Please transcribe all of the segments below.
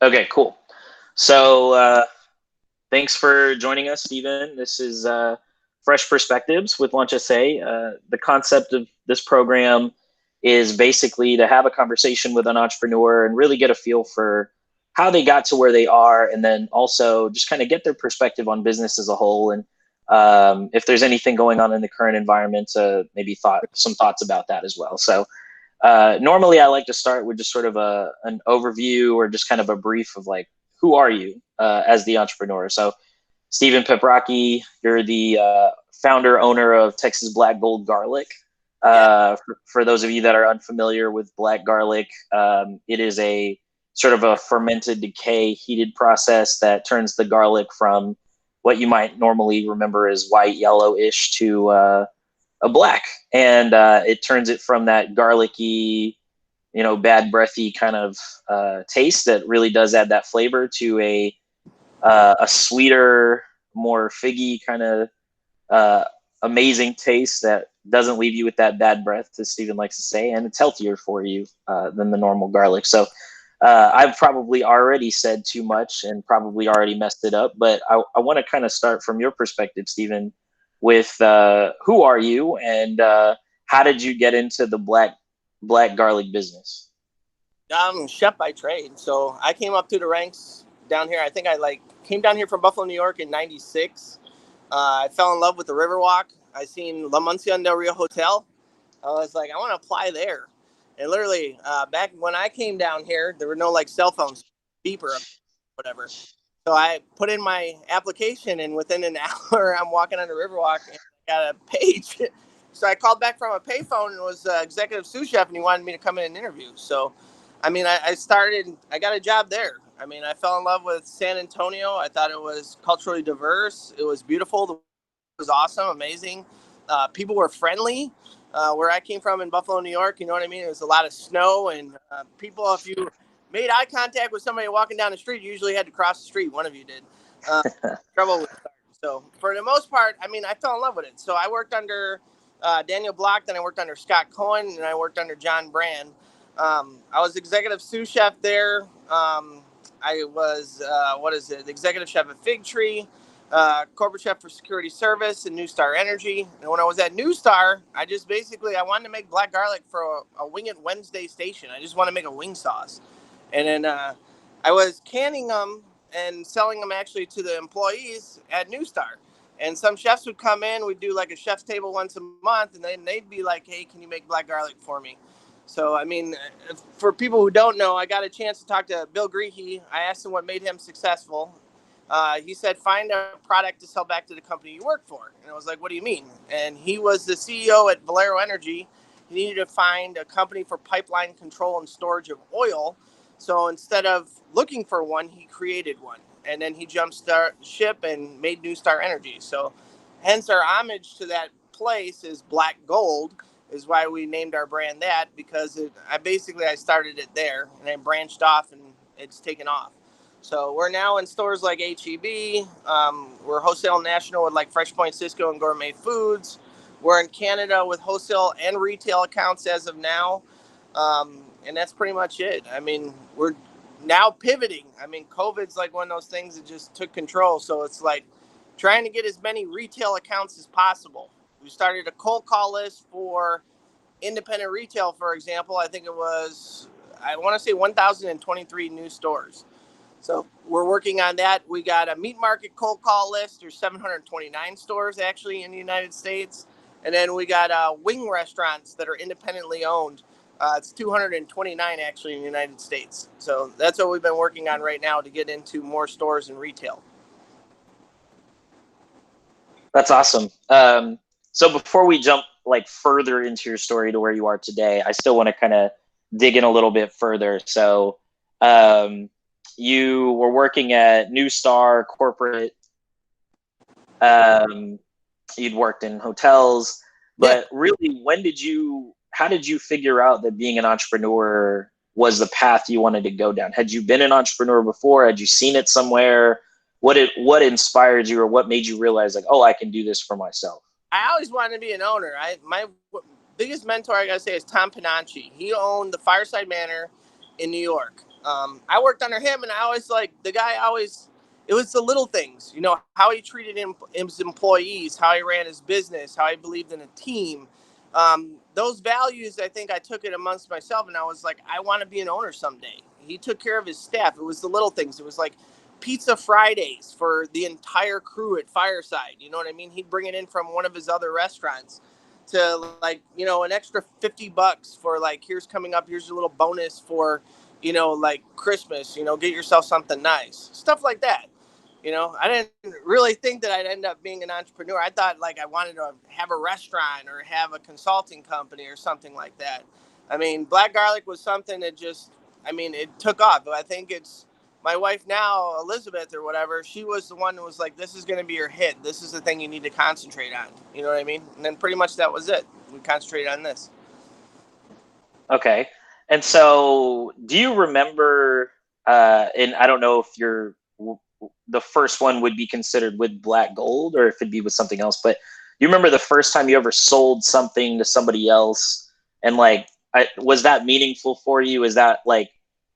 Okay, cool. So, thanks for joining us, Stephen. This is Fresh Perspectives with Lunch SA. The concept of this program is basically to have a conversation with an entrepreneur and really get a feel for how they got to where they are, and then also just kind of get their perspective on business as a whole. And if there's anything going on in the current environment, maybe some thoughts about that as well. So, normally, I like to start with just sort of an overview or just kind of a brief of like, who are you as the entrepreneur? So, Stephen Paprocki, you're the founder owner of Texas Black Gold Garlic. Yeah. For those of you that are unfamiliar with black garlic, it is a sort of a fermented decay heated process that turns the garlic from what you might normally remember as white yellowish to a black, and it turns it from that garlicky, bad breathy kind of taste that really does add that flavor to a sweeter, more figgy kind of uh, amazing taste that doesn't leave you with that bad breath, as Stephen likes to say, and it's healthier for you than the normal garlic. So I've probably already said too much and probably already messed it up, but I want to kind of start from your perspective, Stephen, with who are you and how did you get into the black garlic business? I'm chef by trade. So I came up through the ranks down here. I think I came down here from Buffalo, New York in '96. I fell in love with the Riverwalk. I seen La Mansión del Rio Hotel. I was like, I want to apply there. And literally, back when I came down here, there were no like cell phones, beeper, or whatever. So I put in my application, and within an hour, I'm walking on the Riverwalk and I got a page. So I called back from a payphone and it was executive sous chef, and he wanted me to come in and interview. So, I mean, I got a job there. I mean, I fell in love with San Antonio. I thought it was culturally diverse. It was beautiful. The was awesome, amazing. People were friendly. Where I came from in Buffalo, New York, you know what I mean? It was a lot of snow, and people, if you made eye contact with somebody walking down the street, you usually had to cross the street. One of you did. Uh, Trouble with starting. So for the most part, I mean, I fell in love with it. So I worked under Daniel Block, then I worked under Scott Cohen, and I worked under John Brand. I was executive sous chef there. I was, the executive chef at Fig Tree, corporate chef for security service and New Star Energy. And when I was at New Star, I wanted to make black garlic for a Wing It Wednesday station. I just want to make a wing sauce. And then I was canning them and selling them actually to the employees at New Star. And some chefs would come in, we'd do like a chef's table once a month, and then they'd be like, hey, can you make black garlic for me? So, I mean, for people who don't know, I got a chance to talk to Bill Greehey. I asked him what made him successful. He said, find a product to sell back to the company you work for. And I was like, what do you mean? And he was the CEO at Valero Energy. He needed to find a company for pipeline control and storage of oil. So instead of looking for one, he created one. And then he jumped ship and made New Star Energy. So hence our homage to that place is black gold, is why we named our brand that, because I started it there and then branched off and it's taken off. So we're now in stores like HEB. We're wholesale national with like Fresh Point, Cisco, and Gourmet Foods. We're in Canada with wholesale and retail accounts as of now. And that's pretty much it. I mean, we're now pivoting. I mean, COVID's like one of those things that just took control. So it's like trying to get as many retail accounts as possible. We started a cold call list for independent retail, for example. I want to say 1,023 new stores. So we're working on that. We got a meat market cold call list. There's 729 stores actually in the United States. And then we got wing restaurants that are independently owned. It's 229 actually in the United States. So that's what we've been working on right now to get into more stores and retail. That's awesome. So before we jump like further into your story to where you are today, I still want to kind of dig in a little bit further. So um, you were working at New Star corporate. Um, you'd worked in hotels, Yeah. but really, how did you figure out that being an entrepreneur was the path you wanted to go down? Had you been an entrepreneur before? Had you seen it somewhere? What inspired you, or what made you realize like, oh, I can do this for myself? I always wanted to be an owner. My biggest mentor, I gotta say, is Tom Pinacci. He owned the Fireside Manor in New York. I worked under him, and I always like the guy. Always, it was the little things, you know, how he treated his employees, how he ran his business, how he believed in a team. Those values, I think I took it amongst myself, and I was like, I want to be an owner someday. He took care of his staff. It was the little things. It was like pizza Fridays for the entire crew at Fireside. You know what I mean? He'd bring it in from one of his other restaurants to, like, you know, an extra $50 for, like, here's coming up, here's your little bonus for, you know, like Christmas, you know, get yourself something nice, stuff like that. You know, I didn't really think that I'd end up being an entrepreneur. I thought like I wanted to have a restaurant or have a consulting company or something like that. I mean, black garlic was something that just, I mean, it took off. I think it's my wife now, Elizabeth or whatever. She was the one who was like, this is going to be your hit. This is the thing you need to concentrate on. You know what I mean? And then pretty much that was it. We concentrated on this. Okay. And so, do you remember? And I don't know if the first one would be considered with Black Gold or if it'd be with something else. But you remember the first time you ever sold something to somebody else, and like, was that meaningful for you? Is that like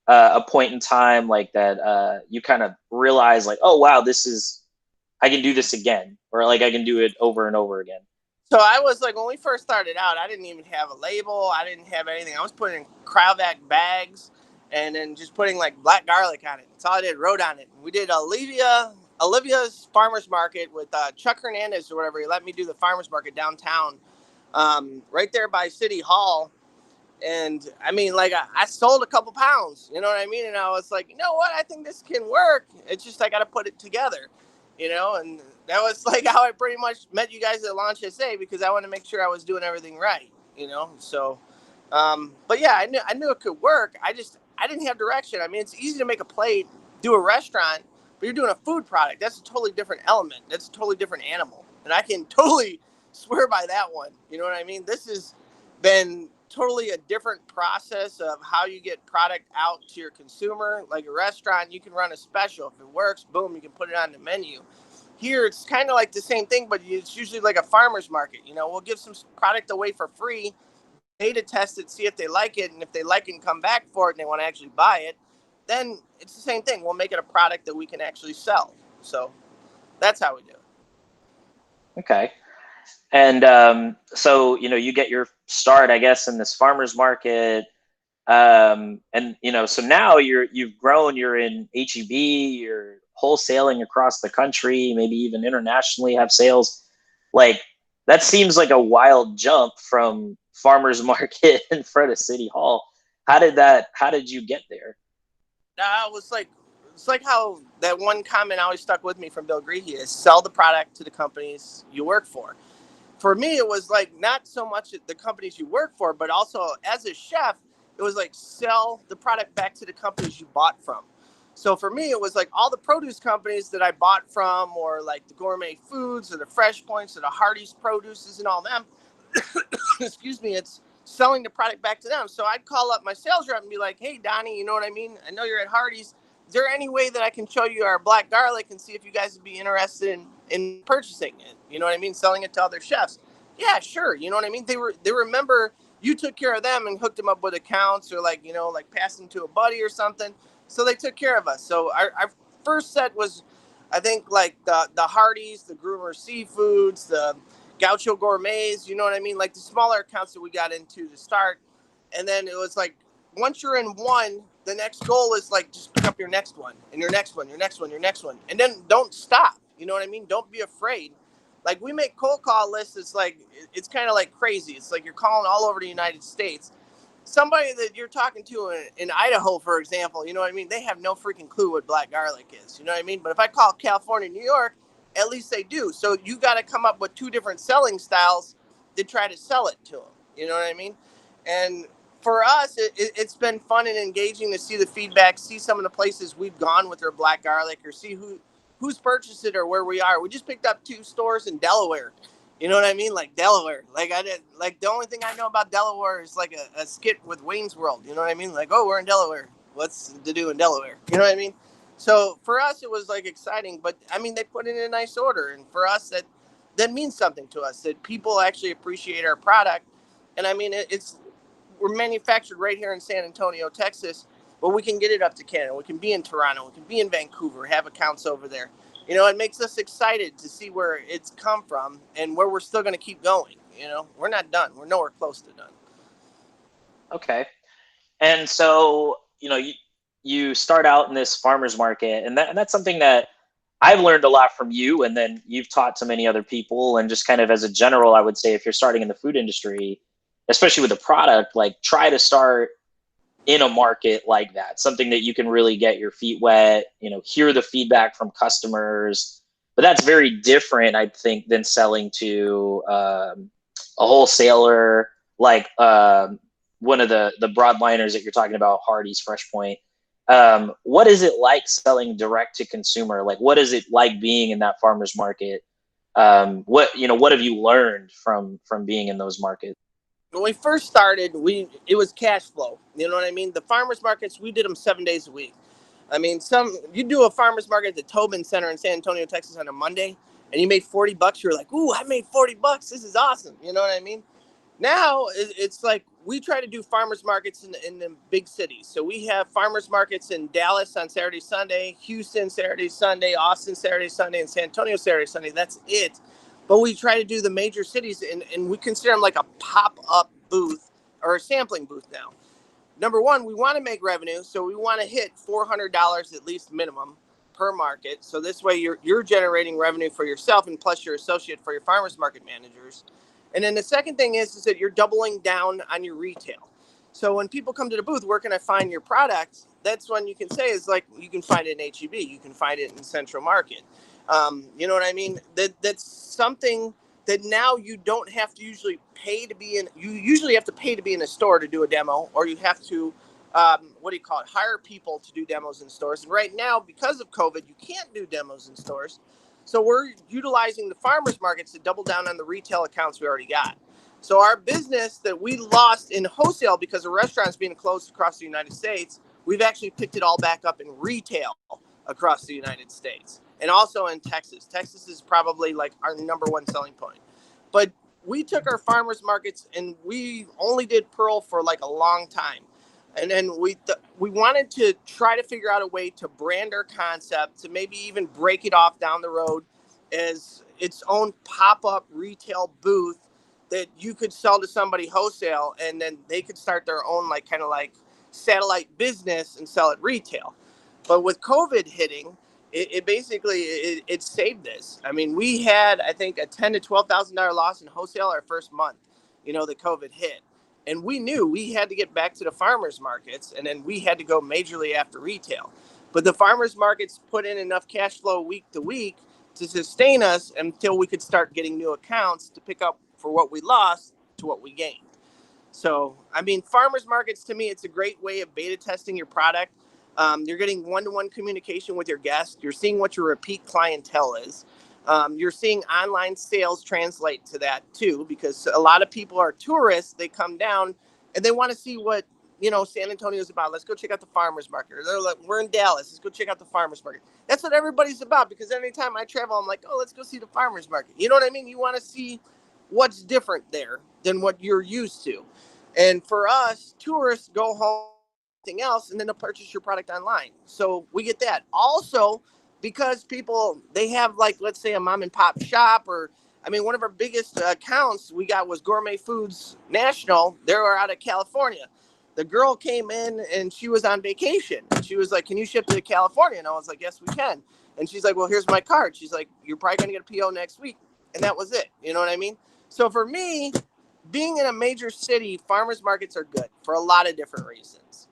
a point in time like that you kind of realize like, oh wow, this is I can do this again, or like I can do it over and over again? So I was like, when we first started out, I didn't even have a label. I didn't have anything. I was putting in Cryovac bags and then just putting like black garlic on it. That's all I did, wrote on it. We did Olivia's farmer's market with Chuck Hernandez or whatever. He let me do the farmer's market downtown, right there by City Hall. And I mean, like, I sold a couple pounds, you know what I mean? And I was like, you know what? I think this can work. It's just I got to put it together, you know? And that was like how I pretty much met you guys at Launch SA, because I wanted to make sure I was doing everything right, you know? So, but yeah, I knew it could work. I didn't have direction. I mean, it's easy to make a plate, do a restaurant, but you're doing a food product. That's a totally different element. That's a totally different animal. And I can totally swear by that one. You know what I mean? This has been totally a different process of how you get product out to your consumer. Like a restaurant, you can run a special. If it works, boom, you can put it on the menu. Here, it's kind of like the same thing, but it's usually like a farmer's market. You know, we'll give some product away for free, beta test it, see if they like it, and if they like it and come back for it and they want to actually buy it, then it's the same thing. We'll make it a product that we can actually sell. So that's how we do it. Okay. And so, you get your start, I guess, in this farmer's market. And, so now you've grown, you're in HEB, you're wholesaling across the country, maybe even internationally have sales. Like, that seems like a wild jump from farmer's market in front of City Hall. How did you get there? It was like, it's like how that one comment always stuck with me from Bill Griehe is sell the product to the companies you work for me, it was like not so much the companies you work for, but also as a chef, it was like sell the product back to the companies you bought from. So for me, it was like all the produce companies that I bought from, or like the Gourmet Foods or the Fresh Points or the Hardee's Produces and all them. Excuse me, it's selling the product back to them. So I'd call up my sales rep and be like, hey, Donnie, you know what I mean? I know you're at Hardee's. Is there any way that I can show you our black garlic and see if you guys would be interested in purchasing it? You know what I mean? Selling it to other chefs. Yeah, sure. You know what I mean? They remember you took care of them and hooked them up with accounts, or like, you know, like passed them to a buddy or something. So they took care of us. So our first set was, I think, like the Hardee's, the Groomer Seafoods, the Gaucho Gourmets, you know what I mean? Like the smaller accounts that we got into to start. And then it was like, once you're in one, the next goal is like, just pick up your next one and your next one, your next one, your next one. And then don't stop. You know what I mean? Don't be afraid. Like we make cold call lists. It's kind of like crazy. It's like you're calling all over the United States. Somebody that you're talking to in Idaho, for example, you know what I mean? They have no freaking clue what black garlic is. You know what I mean? But if I call California, New York, at least they do. So you got to come up with two different selling styles to try to sell it to them. You know what I mean? And for us, it's been fun and engaging to see the feedback, see some of the places we've gone with our black garlic, or see who's purchased it or where we are. We just picked up 2 stores in Delaware. You know what I mean? Like Delaware. Like I did. Like the only thing I know about Delaware is like a skit with Wayne's World. You know what I mean? Like, oh, we're in Delaware. What's to do in Delaware? You know what I mean? So for us, it was like exciting. But I mean, they put it in a nice order, and for us, that means something to us. That people actually appreciate our product. And I mean, we're manufactured right here in San Antonio, Texas. but we can get it up to Canada. We can be in Toronto. We can be in Vancouver, have accounts over there. You know, it makes us excited to see where it's come from and where we're still going to keep going. You know, we're not done. We're nowhere close to done. Okay. And so, you start out in this farmer's market, and that's something that I've learned a lot from you, and then you've taught to many other people. And just kind of as a general, I would say if you're starting in the food industry, especially with a product, like try to start in a market like that, something that you can really get your feet wet, hear the feedback from customers. But that's very different, I think, than selling to a wholesaler, like one of the broadliners that you're talking about, Hardee's, Fresh Point. What is it like selling direct to consumer? Like, what is it like being in that farmer's market? What have you learned from being in those markets? When we first started, it was cash flow. You know what I mean? The farmers markets, we did them 7 days a week. I mean, you do a farmers market at the Tobin Center in San Antonio, Texas on a Monday, and you made $40. You're like, ooh, I made $40. This is awesome. You know what I mean? Now it's like we try to do farmers markets in the big cities. So we have farmers markets in Dallas on Saturday, Sunday, Houston Saturday, Sunday, Austin Saturday, Sunday, and San Antonio Saturday, Sunday. That's it. But we try to do the major cities, and we consider them like a pop-up booth or a sampling booth now. Number one, we want to make revenue, so we want to hit $400 at least minimum per market. So this way you're generating revenue for yourself and plus your associate for your farmers market managers. And then the second thing is that you're doubling down on your retail. So when people come to the booth, where can I find your product? That's when you can say is like, you can find it in HEB, you can find it in Central Market. You know what I mean? That's something that now you don't have to usually pay to be in. You usually have to pay to be in a store to do a demo, or you have to, hire people to do demos in stores. And right now, because of COVID, you can't do demos in stores. So we're utilizing the farmers markets to double down on the retail accounts we already got. So our business that we lost in wholesale because of restaurants being closed across the United States, we've actually picked it all back up in retail across the United States and also in Texas. Texas is probably like our number one selling point. But we took our farmers markets and we only did Pearl for like a long time. And then we wanted to try to figure out a way to brand our concept, to maybe even break it off down the road as its own pop-up retail booth that you could sell to somebody wholesale, and then they could start their own like kind of like satellite business and sell it retail. But with COVID hitting, it basically saved this. I mean, we had, I think, a $10,000 to $12,000 loss in wholesale our first month, that COVID hit. And we knew we had to get back to the farmers markets, and then we had to go majorly after retail. But the farmers markets put in enough cash flow week to week to sustain us until we could start getting new accounts to pick up for what we lost to what we gained. So, I mean, farmers markets, to me, it's a great way of beta testing your product. You're getting one-to-one communication with your guests. You're seeing what your repeat clientele is. You're seeing online sales translate to that too, because a lot of people are tourists. They come down and they want to see what, San Antonio is about. Let's go check out the farmers market. Or they're like, we're in Dallas. Let's go check out the farmers market. That's what everybody's about, because anytime I travel, I'm like, oh, let's go see the farmers market. You know what I mean? You want to see what's different there than what you're used to. And for us, tourists go home, anything else, and then they'll purchase your product online. So we get that. Also, because people, they have like, let's say a mom and pop shop, or, I mean, one of our biggest accounts we got was Gourmet Foods National. They were out of California. The girl came in and she was on vacation. She was like, can you ship to California? And I was like, yes, we can. And she's like, well, here's my card. She's like, you're probably going to get a PO next week. And that was it. You know what I mean? So for me, being in a major city, farmers markets are good for a lot of different reasons.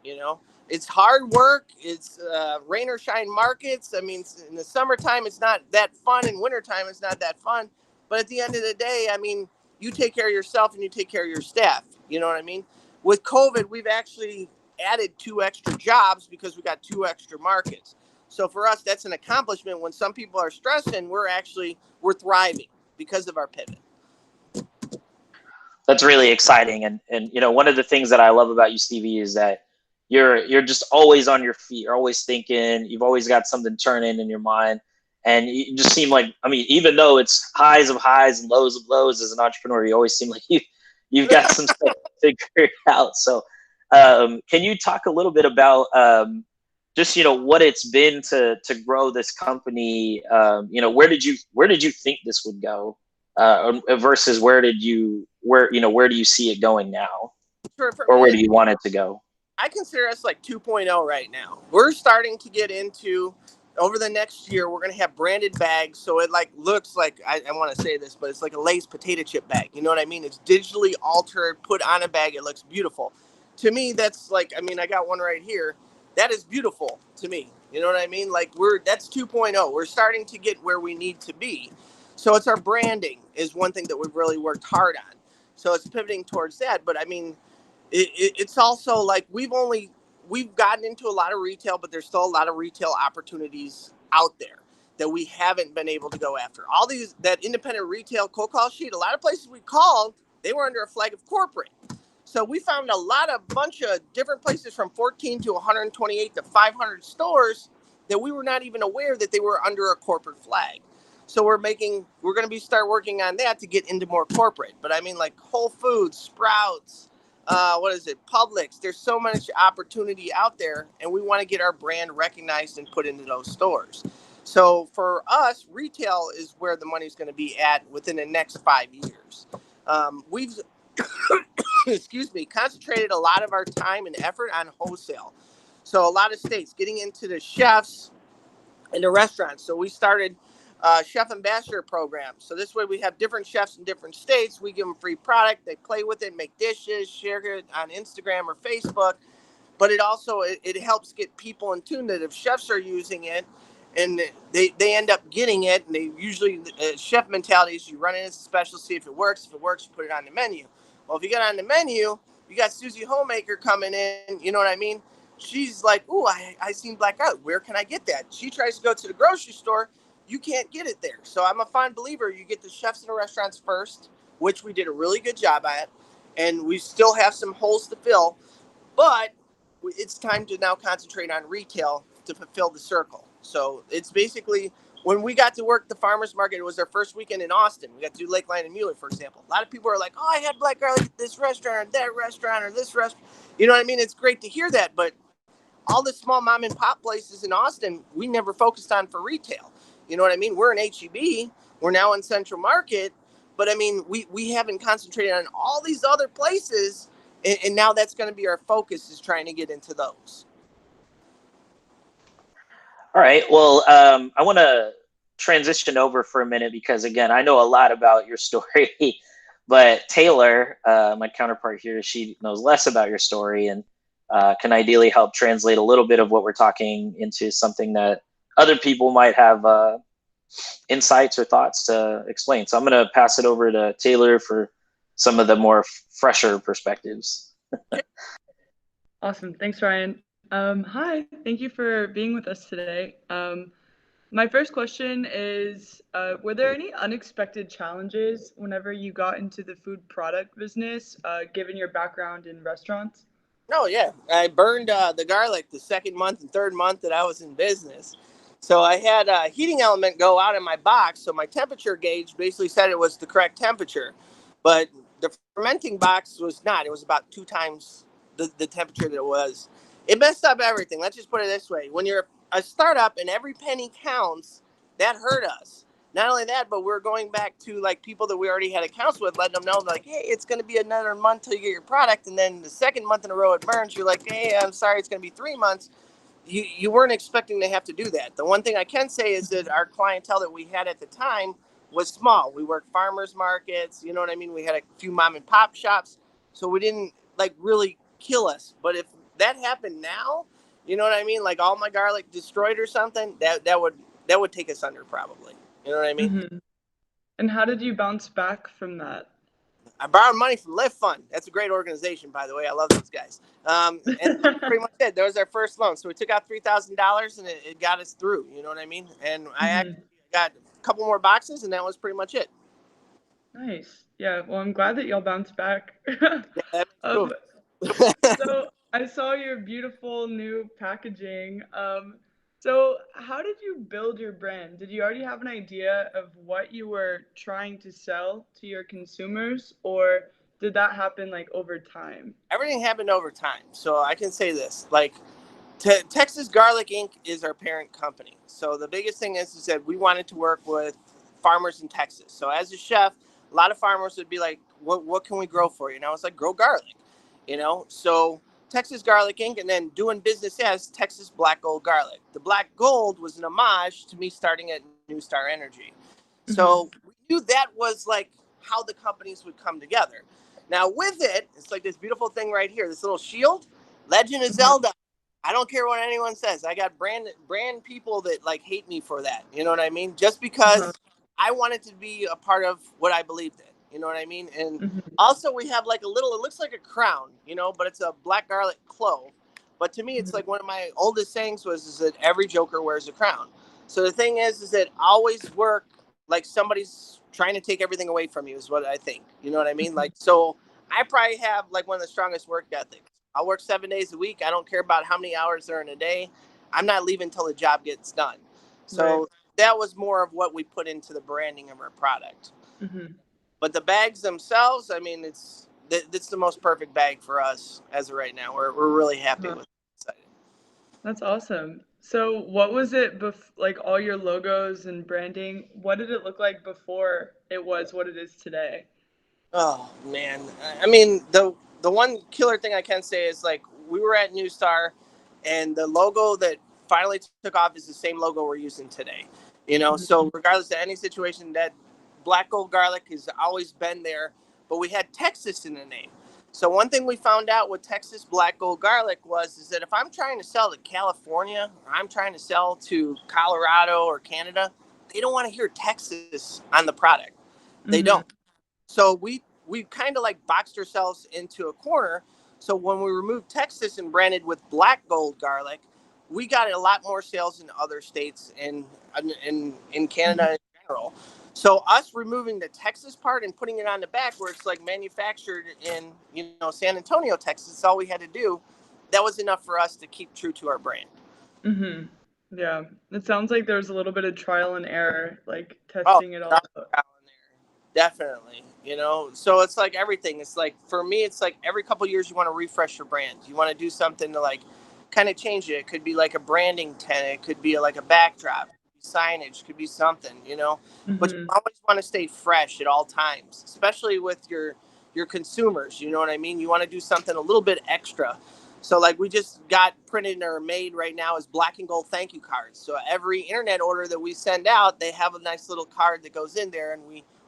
It's hard work. It's rain or shine markets. I mean, in the summertime, it's not that fun. In wintertime, it's not that fun. But at the end of the day, I mean, you take care of yourself and you take care of your staff. You know what I mean? With COVID, we've actually added 2 extra jobs because we got 2 extra markets. So for us, that's an accomplishment. When some people are stressing, we're thriving because of our pivot. That's really exciting. And one of the things that I love about you, Stevie, is that you're just always on your feet. You're always thinking. You've always got something turning in your mind. And you just seem like, I mean, even though it's highs of highs and lows of lows as an entrepreneur, you always seem like you've got some stuff figured out. So Can you talk a little bit about just what it's been to grow this company? Where did you think this would go, versus where do you see it going now, For or where me, do you want it to go? I consider us like 2.0 right now. We're starting to get into over the next year. We're going to have branded bags, so it like looks like I want to say this, but it's like a Lay's potato chip bag. You know what I mean? It's digitally altered, put on a bag. It looks beautiful. To me, that's like I got one right here. That is beautiful to me. You know what I mean? Like that's 2.0. We're starting to get where we need to be. So it's our branding is one thing that we've really worked hard on. So it's pivoting towards that. But it's also like we've gotten into a lot of retail, but there's still a lot of retail opportunities out there that we haven't been able to go after. All these that independent retail cold call sheet, a lot of places we called, they were under a flag of corporate. So we found a bunch of different places from 14 to 128 to 500 stores that we were not even aware that they were under a corporate flag. So we're going to be start working on that to get into more corporate. But I mean, like Whole Foods, Sprouts, what is it, Publix. There's so much opportunity out there, and we want to get our brand recognized and put into those stores. So for us, retail is where the money's going to be at within the next 5 years. We've excuse me, concentrated a lot of our time and effort on wholesale. So a lot of states getting into the chefs and the restaurants. So we started chef ambassador program. So this way we have different chefs in different states. We give them free product. They play with it, make dishes, share it on Instagram or Facebook. But it helps get people in tune that if chefs are using it and they end up getting it, and they usually chef mentality is you run it as a special, see if it works. If it works, you put it on the menu. Well, if you get on the menu, you got Susie Homemaker coming in. You know what I mean? She's like, "Ooh, I seen blackout. Where can I get that?" She tries to go to the grocery store. You can't get it there. So I'm a fond believer. You get the chefs in the restaurants first, which we did a really good job at, and we still have some holes to fill. But it's time to now concentrate on retail to fulfill the circle. So it's basically when we got to work the farmers market, it was our first weekend in Austin. We got to do Lakeline and Mueller, for example. A lot of people are like, "Oh, I had black garlic at this restaurant, or that restaurant, or this restaurant." You know what I mean? It's great to hear that, but all the small mom and pop places in Austin, we never focused on for retail. You know what I mean? We're in HEB. We're now in Central Market. But I mean, we haven't concentrated on all these other places. And now that's going to be our focus is trying to get into those. All right. Well, I want to transition over for a minute because, again, I know a lot about your story, but Taylor, my counterpart here, she knows less about your story and can ideally help translate a little bit of what we're talking into something that other people might have insights or thoughts to explain. So I'm going to pass it over to Taylor for some of the more fresher perspectives. Awesome. Thanks, Ryan. Hi, thank you for being with us today. My first question is, were there any unexpected challenges whenever you got into the food product business, given your background in restaurants? Oh, yeah. I burned the garlic the second month and third month that I was in business. So I had a heating element go out in my box. So my temperature gauge basically said it was the correct temperature. But the fermenting box was not. It was about 2 times the temperature that it was. It messed up everything. Let's just put it this way. When you're a startup and every penny counts, that hurt us. Not only that, but we're going back to like people that we already had accounts with, letting them know like, hey, it's going to be another month till you get your product. And then the second month in a row it burns. You're like, hey, I'm sorry, it's going to be 3 months. You weren't expecting to have to do that. The one thing I can say is that our clientele that we had at the time was small. We worked farmers markets. You know what I mean? We had a few mom and pop shops. So we didn't like really kill us. But if that happened now, you know what I mean? Like all my garlic destroyed or something, that would take us under probably. You know what I mean? Mm-hmm. And how did you bounce back from that? I borrowed money from Lift Fund. That's a great organization, by the way. I love those guys. And pretty much it. That was our first loan. So we took out $3,000 and it got us through. You know what I mean? And I Mm-hmm. actually got a couple more boxes, and that was pretty much it. Nice. Yeah, well, I'm glad that y'all bounced back. Yeah, that Um, makes so I saw your beautiful new packaging. So how did you build your brand? Did you already have an idea of what you were trying to sell to your consumers, or did that happen like over time? Everything happened over time. So I can say this, like, Texas Garlic Inc. is our parent company. So the biggest thing is that we wanted to work with farmers in Texas. So as a chef, a lot of farmers would be like, what can we grow for you? And I was like, grow garlic, you know? So Texas Garlic Inc. and then doing business as Texas Black Gold Garlic. The Black Gold was an homage to me starting at New Star Energy. So we knew that was like how the companies would come together. Now with it, it's like this beautiful thing right here, this little shield, Legend of Zelda. I don't care what anyone says. I got brand people that like hate me for that. You know what I mean? Just because I wanted to be a part of what I believed in. You know what I mean? And also we have like a little, it looks like a crown, you know, but it's a black garlic clove. But to me, it's like one of my oldest sayings is that every Joker wears a crown. So the thing is that always work like somebody's trying to take everything away from you is what I think. You know what I mean? Like, so I probably have like one of the strongest work ethics. I'll work 7 days a week. I don't care about how many hours there are in a day. I'm not leaving until the job gets done. So that was more of what we put into the branding of our product. But the bags themselves, I mean, it's the most perfect bag for us as of right now. We're really happy with it. That's awesome. So what was it like all your logos and branding, what did it look like before it was what it is today? Oh man, I mean the one killer thing I can say is like we were at New Star, and the logo that finally took off is the same logo we're using today. You know, so regardless of any situation, that black gold garlic has always been there, but we had Texas in the name. So one thing we found out with Texas black gold garlic is that if I'm trying to sell to California or I'm trying to sell to Colorado or Canada, they don't want to hear Texas on the product. They don't. So we kind of like boxed ourselves into a corner. So when we removed Texas and branded with black gold garlic, we got a lot more sales in other states and in Canada in general. So us removing the Texas part and putting it on the back where it's like manufactured in, you know, San Antonio, Texas, all we had to do. That was enough for us to keep true to our brand. Yeah, it sounds like there's a little bit of trial and error, like testing it all out. Definitely, you know, so it's like everything. It's like for me, it's like every couple of years you want to refresh your brand. You want to do something to like kind of change it. It could be like a branding tent. It could be like a backdrop, signage, could be something, you know. But you always want to stay fresh at all times, especially with your consumers. You know what I mean? You want to do something a little bit extra. So like we just got printed or made right now is black and gold thank you cards. So every internet order that we send out, they have a nice little card that goes in there, and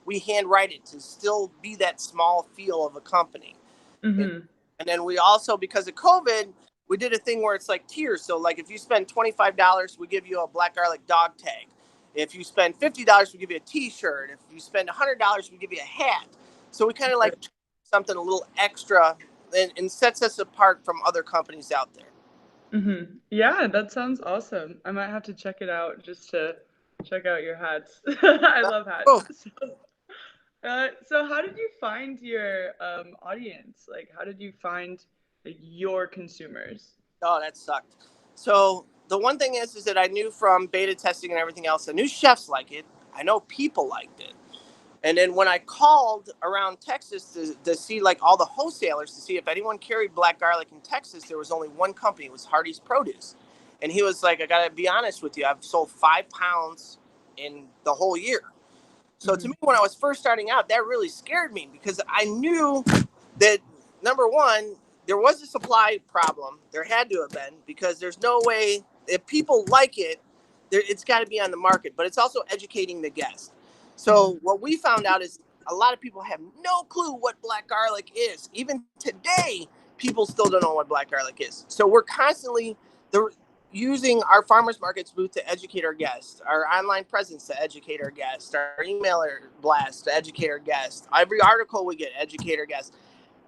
we handwrite it to still be that small feel of a company. And then we also, because of COVID, we did a thing where it's like tiers. So like if you spend $25, we give you a black garlic dog tag. If you spend $50, we give you a t-shirt. If you spend $100, we give you a hat. So we kind of like something a little extra and sets us apart from other companies out there. Yeah, that sounds awesome. I might have to check it out just to check out your hats. I love hats. So how did you find your audience? Like, how did you find like, your consumers? Oh, that sucked. So the one thing is that I knew from beta testing and everything else, I knew chefs like it. I know people liked it. And then when I called around Texas to see like all the wholesalers to see if anyone carried black garlic in Texas, there was only one company. It was Hardy's Produce. And he was like, I got to be honest with you. I've sold 5 pounds in the whole year. So to me, when I was first starting out, that really scared me because I knew that, number one, there was a supply problem. There had to have been, because there's no way, if people like it, it's got to be on the market. But it's also educating the guest. So what we found out is a lot of people have no clue what black garlic is. Even today, people still don't know what black garlic is. So we're constantly using our farmers markets booth to educate our guests, our online presence to educate our guests, our emailer blast to educate our guests. Every article we get, educate our guests.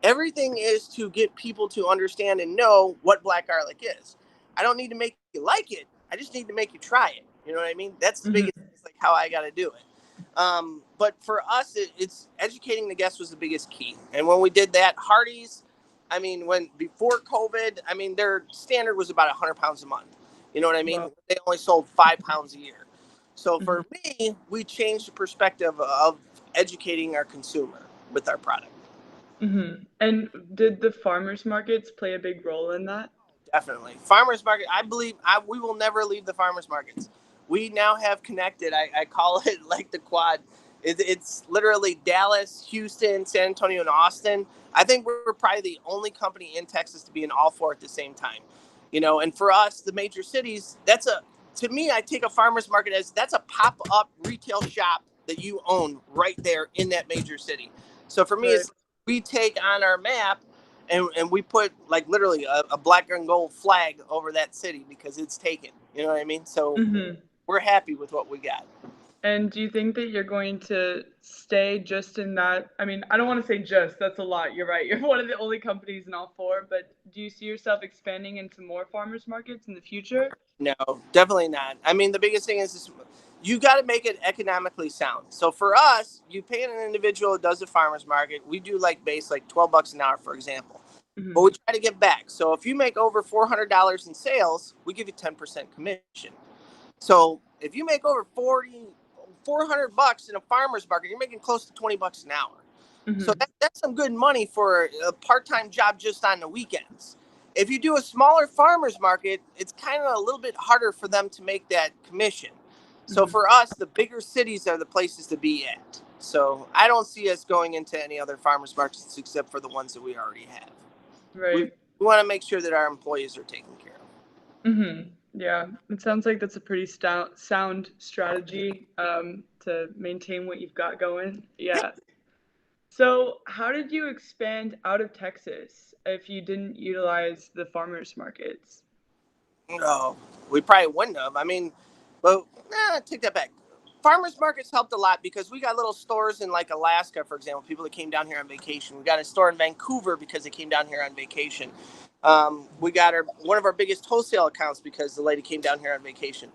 Everything is to get people to understand and know what black garlic is. I don't need to make you like it. I just need to make you try it. You know what I mean? That's the biggest thing. It's like how I got to do it. But for us, it's educating the guests was the biggest key. And when we did that, Hardee's, I mean, before COVID, I mean, their standard was about 100 pounds a month. You know what I mean? Wow. They only sold 5 pounds a year. So for me, we changed the perspective of educating our consumer with our product. And did the farmers markets play a big role in that? Definitely. Farmers market, I believe we will never leave the farmers markets. We now have connected. I call it like the quad. It's literally Dallas, Houston, San Antonio, and Austin. I think we're probably the only company in Texas to be in all four at the same time. And for us, the major cities, to me, I take a farmers market as that's a pop-up retail shop that you own right there in that major city. So for me, Right. it's we take on our map and we put like literally a black and gold flag over that city because it's taken. You know what I mean? So we're happy with what we got. And do you think that you're going to stay just in that? I mean, I don't want to say just, that's a lot. You're right. You're one of the only companies in all four, but do you see yourself expanding into more farmers markets in the future? No, definitely not. I mean, the biggest thing is you got to make it economically sound. So for us, you pay an individual who does a farmer's market. We do like base like $12 an hour, for example. But we try to get back. So if you make over $400 in sales, we give you 10% commission. So if you make over 400 bucks in a farmer's market, you're making close to $20 an hour. So that's some good money for a part-time job just on the weekends. If you do a smaller farmer's market, it's kind of a little bit harder for them to make that commission. So for us, the bigger cities are the places to be at. So I don't see us going into any other farmers markets except for the ones that we already have. We Right. want to make sure that our employees are taken care of. Yeah, it sounds like that's a pretty sound strategy to maintain what you've got going. Yeah. So, how did you expand out of Texas if you didn't utilize the farmers markets? No, we probably wouldn't have. I mean, but take that back. Farmers markets helped a lot because we got little stores in like Alaska, for example, people that came down here on vacation. We got a store in Vancouver because they came down here on vacation. We got one of our biggest wholesale accounts because the lady came down here on vacation.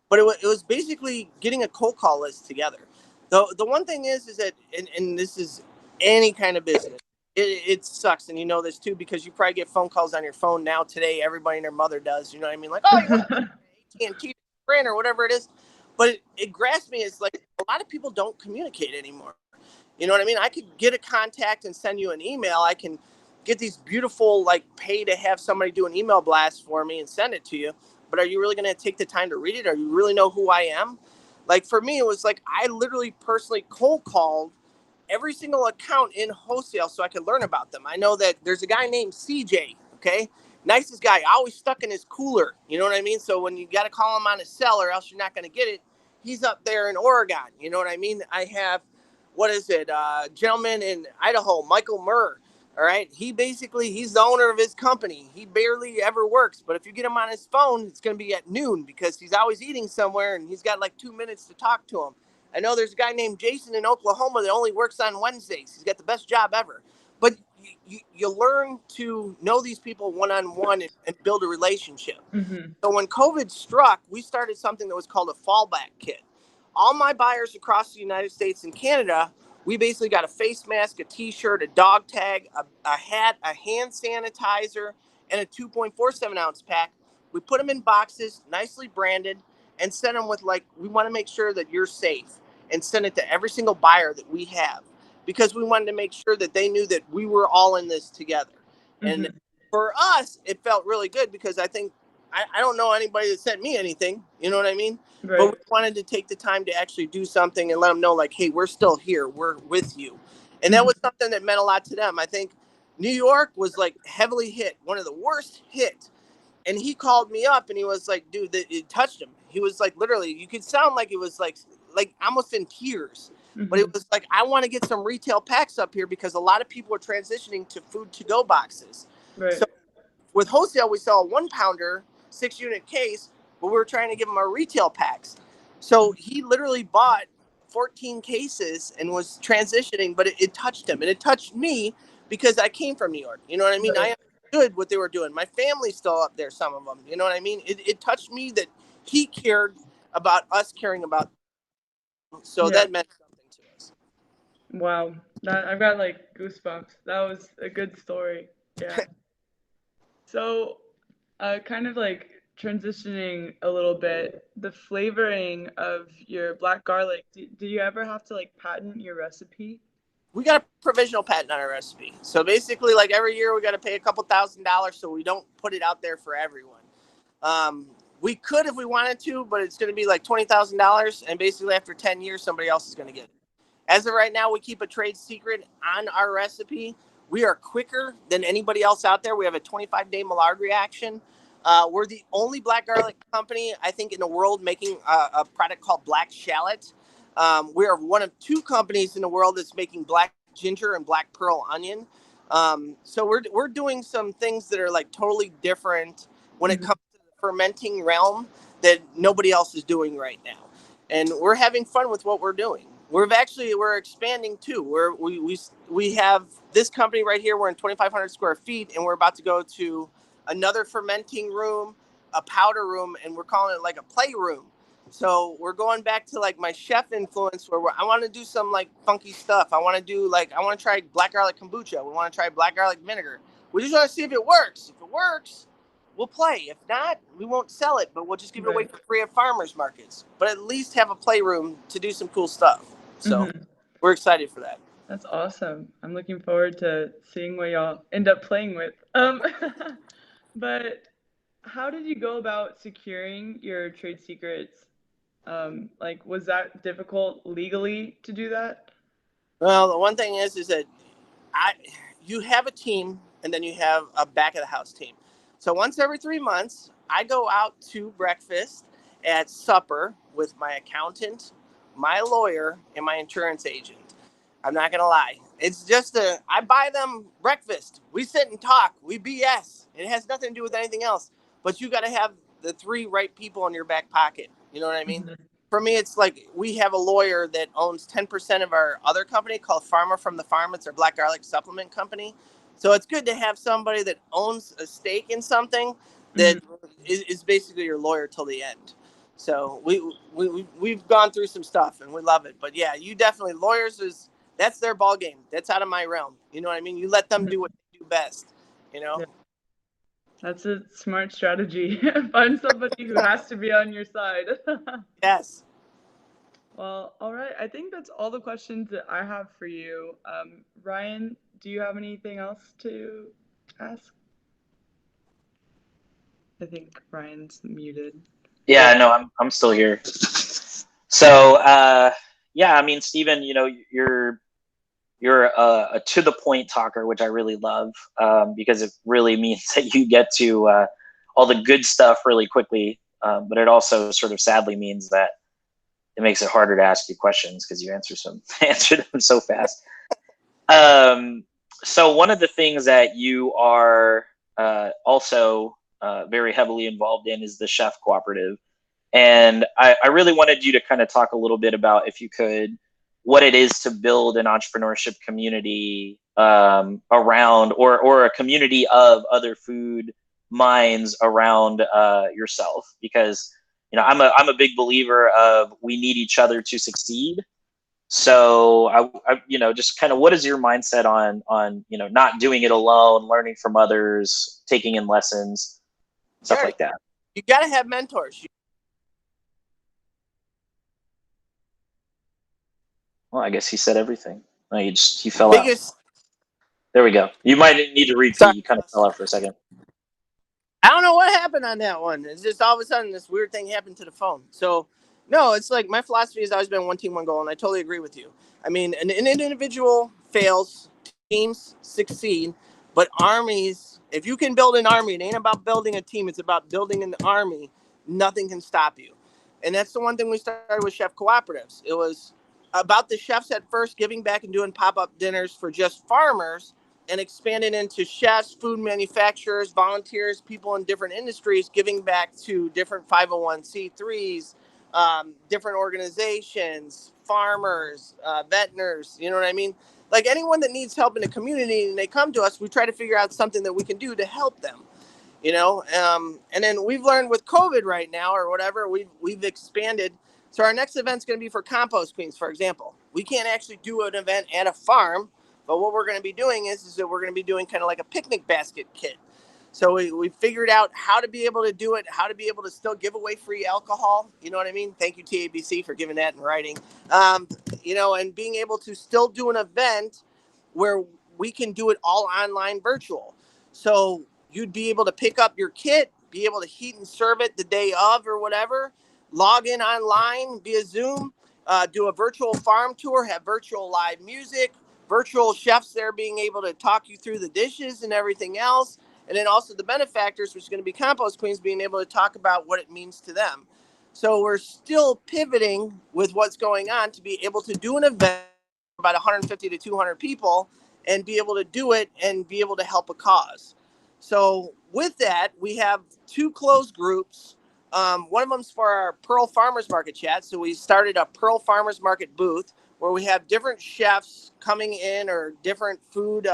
But it was basically getting a cold call list together. The one thing is that, and this is any kind of business, it sucks, and you know this too because you probably get phone calls on your phone now today. Everybody and their mother does. You know what I mean? Like, oh, you want AT&T brand or whatever it is. But it grasps me is like a lot of people don't communicate anymore. You know what I mean? I could get a contact and send you an email. I can get these beautiful like pay to have somebody do an email blast for me and send it to you. But are you really going to take the time to read it? Or you really know who I am? Like for me, it was like I literally personally cold called every single account in wholesale so I could learn about them. I know that there's a guy named CJ, okay? Nicest guy, always stuck in his cooler. You know what I mean? So when you got to call him on his cell or else you're not going to get it, he's up there in Oregon. You know what I mean? I have, gentleman in Idaho, Michael Murr. All right. He's the owner of his company. He barely ever works. But if you get him on his phone, it's going to be at noon because he's always eating somewhere and he's got like 2 minutes to talk to him. I know there's a guy named Jason in Oklahoma that only works on Wednesdays. He's got the best job ever. But you learn to know these people one-on-one and build a relationship. So when COVID struck, we started something that was called a fallback kit. All my buyers across the United States and Canada, we basically got a face mask, a t-shirt, a dog tag, a hat, a hand sanitizer, and a 2.47 ounce pack. We put them in boxes, nicely branded, and send them with like, we want to make sure that you're safe and send it to every single buyer that we have because we wanted to make sure that they knew that we were all in this together. And for us, it felt really good because I think, I don't know anybody that sent me anything, you know what I mean? Right. But we wanted to take the time to actually do something and let them know like, hey, we're still here. We're with you. And that was something that meant a lot to them. I think New York was like heavily hit, one of the worst hit. And he called me up and he was like, dude, it touched him. He was like, literally, you could sound like it was like almost in tears. But it was like, I want to get some retail packs up here because a lot of people are transitioning to food to go boxes. Right. So with wholesale, we sell a 1-pounder, 6-unit case, but we were trying to give him our retail packs. So he literally bought 14 cases and was transitioning, but it touched him. And it touched me because I came from New York. You know what I mean? Right. I understood what they were doing. My family's still up there, some of them. You know what I mean? It touched me that he cared about us caring about them. So that meant something to us. Wow. I've got like goosebumps. That was a good story. Yeah. So, kind of like transitioning a little bit, the flavoring of your black garlic, do you ever have to like patent your recipe? we got a provisional patent on our recipe. So basically, like every year, we got to pay a couple $1,000 so we don't put it out there for everyone. We could if we wanted to, but it's going to be like $20,000, and basically after 10 years, somebody else is going to get it. As of right now, we keep a trade secret on our recipe. We are quicker than anybody else out there. We have a 25-day Maillard reaction. We're the only black garlic company, I think, in the world making a product called black shallot. We are one of 2 companies in the world that's making black ginger and black pearl onion. So we're doing some things that are like totally different when it comes to the fermenting realm that nobody else is doing right now. And we're having fun with what we're doing. We're expanding too. We have this company right here. We're in 2,500 square feet, and we're about to go to another fermenting room, a powder room, and we're calling it like a playroom. So we're going back to like my chef influence, where I want to do some like funky stuff. I want to try black garlic kombucha. We want to try black garlic vinegar. We just want to see if it works. If it works, we'll play. If not, we won't sell it, but we'll just give it away for free at farmers markets. But at least have a playroom to do some cool stuff. So we're excited for that. That's awesome. I'm looking forward to seeing what y'all end up playing with. But how did you go about securing your trade secrets? Like, was that difficult legally to do that? Well, the one thing is that you have a team, and then you have a back of the house team. So once every 3 months, I go out to breakfast at supper with my accountant, my lawyer, and my insurance agent. I'm not going to lie. It's just I buy them breakfast. We sit and talk. We BS. It has nothing to do with anything else. But you got to have the 3 right people in your back pocket. You know what I mean? For me, it's like we have a lawyer that owns 10% of our other company called Farmer from the Farm. It's our black garlic supplement company. So it's good to have somebody that owns a stake in something that is basically your lawyer till the end. So we've gone through some stuff and we love it. But yeah, you definitely, that's their ball game. That's out of my realm. You know what I mean? You let them do what they do best, you know? Yeah. That's a smart strategy. Find somebody who has to be on your side. Yes. Well, all right. I think that's all the questions that I have for you. Ryan, do you have anything else to ask? I think Ryan's muted. Yeah, no, I'm still here. So, yeah, I mean, Stephen, you're a to the point talker, which I really love, because it really means that you get to all the good stuff really quickly. But it also sort of sadly means that it makes it harder to ask you questions because you answer them so fast. So one of the things that you are also very heavily involved in is the Chef Cooperative. And I really wanted you to kind of talk a little bit about, if you could, what it is to build an entrepreneurship community around, or a community of other food minds around yourself. Because I'm a big believer of we need each other to succeed. So I just kind of, what is your mindset on not doing it alone, learning from others, taking in lessons, stuff like that? You got to have mentors. Well, I guess he said everything. No, he fell out. There we go. You might need to repeat. Sorry. You kind of fell out for a second. I don't know what happened on that one. It's just all of a sudden this weird thing happened to the phone. So, no, it's like my philosophy has always been one team, one goal, and I totally agree with you. I mean, an individual fails, teams succeed, but armies, if you can build an army, it ain't about building a team, it's about building an army. Nothing can stop you. And that's the one thing we started with Chef Cooperatives. It was about the chefs at first giving back and doing pop-up dinners for just farmers, and expanded into chefs, food manufacturers, volunteers, people in different industries, giving back to different 501c3s, different organizations, farmers, veterinarians, you know what I mean? Like anyone that needs help in the community and they come to us, we try to figure out something that we can do to help them, and then we've learned with COVID right now or whatever, we've expanded. So our next event's going to be for compost queens, for example. We can't actually do an event at a farm, but what we're going to be doing is that we're going to be doing kind of like a picnic basket kit. So we figured out how to be able to do it, how to be able to still give away free alcohol. You know what I mean? Thank you, TABC, for giving that in writing. And being able to still do an event where we can do it all online virtual. So you'd be able to pick up your kit, be able to heat and serve it the day of or whatever, log in online via Zoom, do a virtual farm tour, have virtual live music, virtual chefs there being able to talk you through the dishes and everything else. And then also the benefactors, which is going to be compost queens, being able to talk about what it means to them. So we're still pivoting with what's going on to be able to do an event about 150 to 200 people and be able to do it and be able to help a cause. So with that, we have two closed groups. One of them's for our Pearl Farmers Market chat. So we started a Pearl Farmers Market booth where we have different chefs coming in or different food,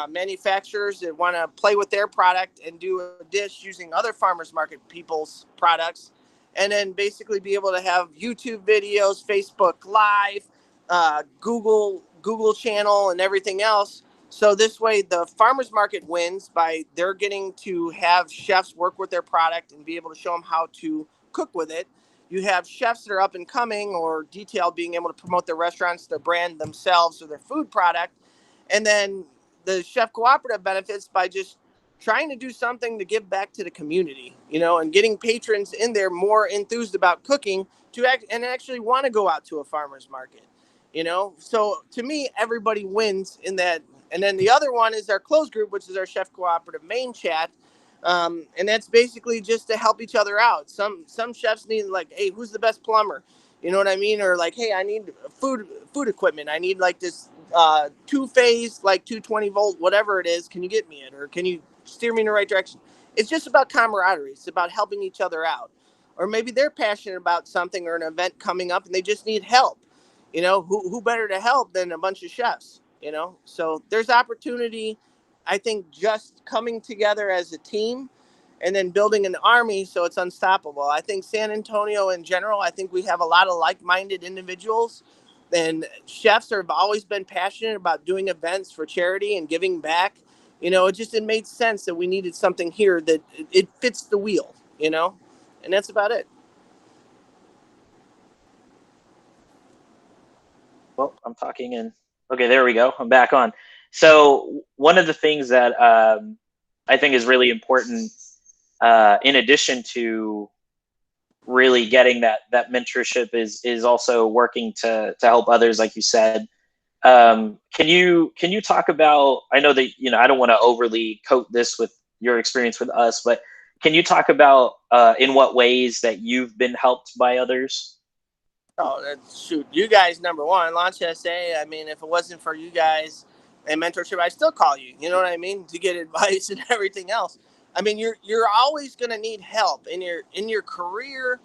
manufacturers that want to play with their product and do a dish using other farmers market people's products. And then basically be able to have YouTube videos, Facebook Live, Google channel and everything else. So this way the farmers market wins by they're getting to have chefs work with their product and be able to show them how to cook with it. You have chefs that are up and coming or detail being able to promote their restaurants, their brand themselves or their food product. And then the chef cooperative benefits by just trying to do something to give back to the community, and getting patrons in there more enthused about cooking to act and actually want to go out to a farmer's market, So to me, everybody wins in that. And then the other one is our closed group, which is our chef cooperative main chat. And that's basically just to help each other out. Some chefs need like, hey, who's the best plumber? You know what I mean? Or like, hey, I need food equipment. I need like this two-phase, like 220-volt, whatever it is. Can you get me it? Or can you steer me in the right direction? It's just about camaraderie. It's about helping each other out. Or maybe they're passionate about something or an event coming up and they just need help. Who better to help than a bunch of chefs, So there's opportunity, I think, just coming together as a team and then building an army so it's unstoppable. I think San Antonio in general, I think we have a lot of like-minded individuals, and chefs have always been passionate about doing events for charity and giving back. It made sense that we needed something here that it fits the wheel, and that's about it. Well, I'm talking in. Okay, there we go. I'm back on. So one of the things that I think is really important, in addition to really getting that mentorship, is also working to help others, like you said. Can you talk about? I know that I don't want to overly coat this with your experience with us, but can you talk about in what ways that you've been helped by others? Oh, shoot. You guys, number one, Launch SA. I mean, if it wasn't for you guys and mentorship, I'd still call you. You know what I mean? To get advice and everything else. I mean, you're always going to need help in your career,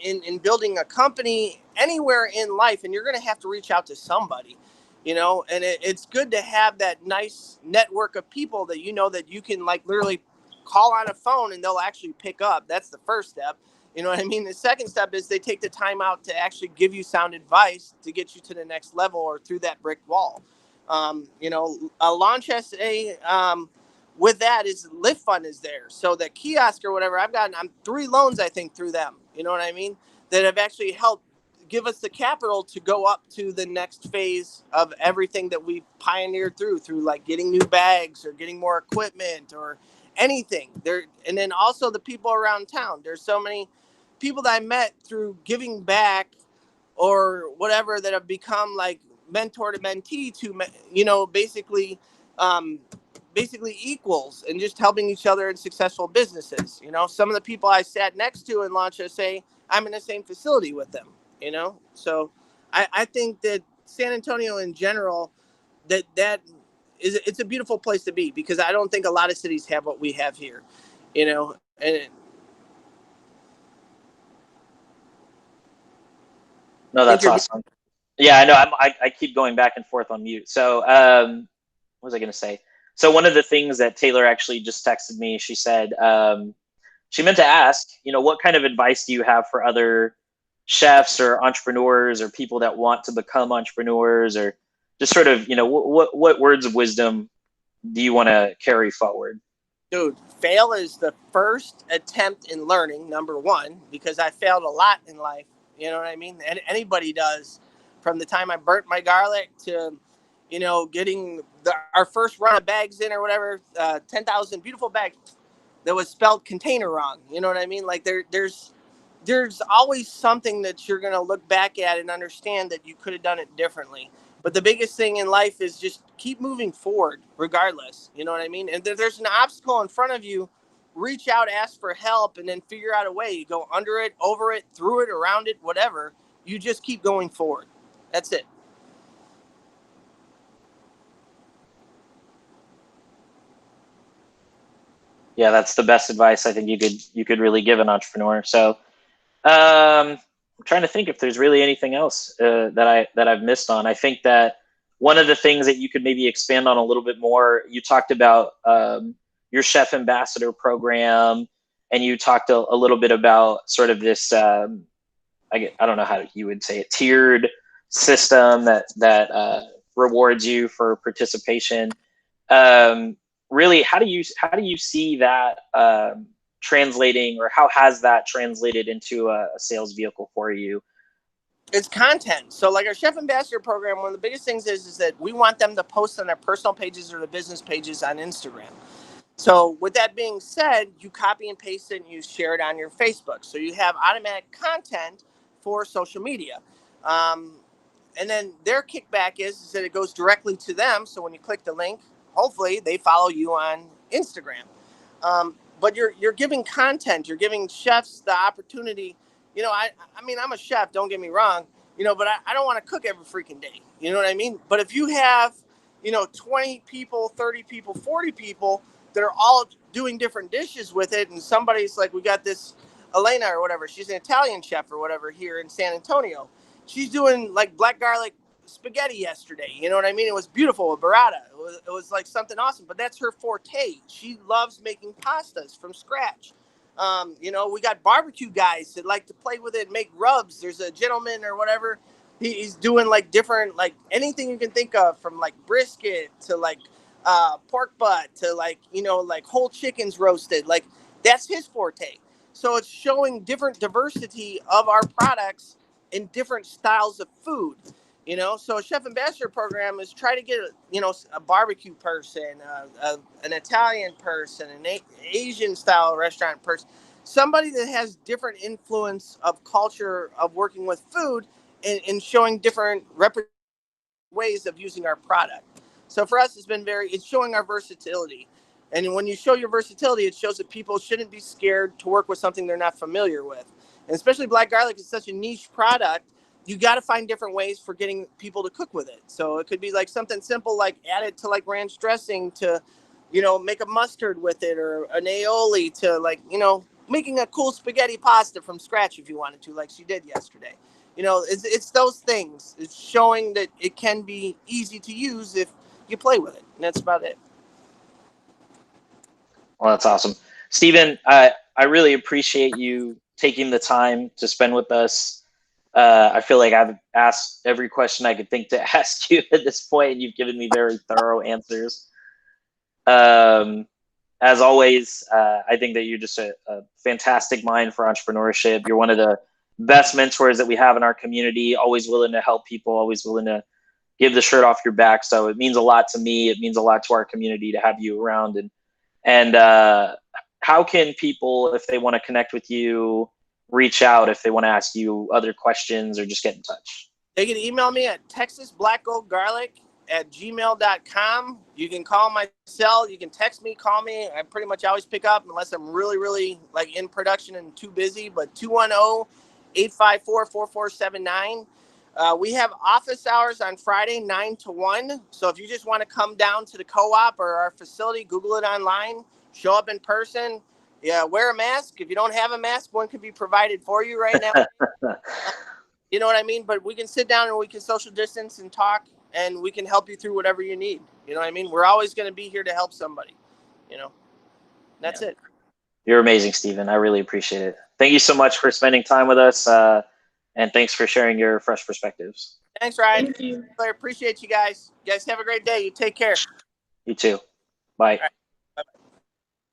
in building a company, anywhere in life, and you're going to have to reach out to somebody. And it's good to have that nice network of people that that you can like literally call on a phone and they'll actually pick up. That's the first step. You know what I mean? The second step is they take the time out to actually give you sound advice to get you to the next level or through that brick wall. A Launch SA, with that is Lift Fund is there. So the kiosk or whatever, I've gotten 3 loans, I think, through them. You know what I mean? That have actually helped give us the capital to go up to the next phase of everything that we pioneered through like getting new bags or getting more equipment or anything there. And then also the people around town. There's so many people that I met through giving back or whatever that have become like mentor to mentee to, basically equals and just helping each other in successful businesses. Some of the people I sat next to in Launch SA, I'm in the same facility with them, So I think that San Antonio in general, it's a beautiful place to be because I don't think a lot of cities have what we have here, and No, think that's you're awesome. Yeah, I know. I keep going back and forth on mute. So, what was I going to say? So, one of the things that Taylor actually just texted me, she said she meant to ask, what kind of advice do you have for other chefs or entrepreneurs or people that want to become entrepreneurs, or just sort of, what words of wisdom do you want to carry forward? Dude, fail is the first attempt in learning, number one, because I failed a lot in life. You know what I mean? And anybody does. from the time I burnt my garlic to, you know, getting our first run of bags in or whatever, 10,000 beautiful bags that was spelled container wrong. You know what I mean? Like there's always something that you're going to look back at and understand that you could have done it differently. But the biggest thing in life is just keep moving forward regardless. You know what I mean? And if there's an obstacle in front of you, reach out, ask for help, and then figure out a way. You go under it, over it, through it, around it, whatever. You just keep going forward. That's it. Yeah, that's the best advice I think you could really give an entrepreneur. So I'm trying to think if there's really anything else that I've missed on. I think that one of the things that you could maybe expand on a little bit more, you talked about your chef ambassador program, and you talked a little bit about sort of this I don't know how you would say it, tiered system that rewards you for participation. Really, how do you see that translating, or how has that translated into a sales vehicle for you? It's content. So like our chef ambassador program, one of the biggest things is that we want them to post on their personal pages or the business pages on Instagram. So with that being said, you copy and paste it and you share it on your Facebook. So you have automatic content for social media. And then their kickback is that it goes directly to them. So when you click the link, hopefully they follow you on Instagram. But you're giving content, you're giving chefs the opportunity. You know, I mean, I'm a chef, don't get me wrong, you know, but I don't want to cook every freaking day. You know what I mean? But if you have, you know, 20 people, 30 people, 40 people that are all doing different dishes with it, and somebody's like, we got this Elena or whatever, she's an Italian chef or whatever here in San Antonio. She's doing like black garlic spaghetti yesterday. You know what I mean? It was beautiful with burrata. It was like something awesome, but that's her forte. She loves making pastas from scratch. You know, we got barbecue guys that like to play with it, make rubs. There's a gentleman or whatever. He's doing like different, like anything you can think of, from like brisket to like pork butt to like, you know, like whole chickens roasted. Like that's his forte. So it's showing different diversity of our products in different styles of food. You know, so a chef ambassador program is try to get, you know, a barbecue person, an Italian person, an Asian style restaurant person, somebody that has different influence of culture of working with food, and showing different ways of using our product. So for us, it's showing our versatility. And when you show your versatility, it shows that people shouldn't be scared to work with something they're not familiar with. And especially black garlic is such a niche product. You got to find different ways for getting people to cook with it. So it could be like something simple, like add it to like ranch dressing, to, you know, make a mustard with it, or an aioli, to like, you know, making a cool spaghetti pasta from scratch if you wanted to, like she did yesterday. You know, it's those things. It's showing that it can be easy to use if you play with it. And that's about it. Well, that's awesome. Stephen, I really appreciate you taking the time to spend with us. I feel like I've asked every question I could think to ask you at this point, and you've given me very thorough answers. As always, I think that you're just a fantastic mind for entrepreneurship. You're one of the best mentors that we have in our community, always willing to help people, always willing to give the shirt off your back. So it means a lot to me. It means a lot to our community to have you around. And how can people, if they want to connect with you, reach out if they want to ask you other questions or just get in touch? They can email me at texasblackgoldgarlic@gmail.com. You can call my cell. You can text me, call me. I pretty much always pick up unless I'm really, really like in production and too busy. But 210-854-4479. We have office hours on Friday, 9 to 1. So if you just want to come down to the co-op or our facility, Google it online, show up in person. Yeah, wear a mask. If you don't have a mask, one could be provided for you right now. You know what I mean? But we can sit down and we can social distance and talk, and we can help you through whatever you need. You know what I mean? We're always going to be here to help somebody. You know, that's it. You're amazing, Stephen. I really appreciate it. Thank you so much for spending time with us. And thanks for sharing your fresh perspectives. Thanks, Ryan. Thank you. I appreciate you guys. You guys have a great day. You take care. You too. Bye.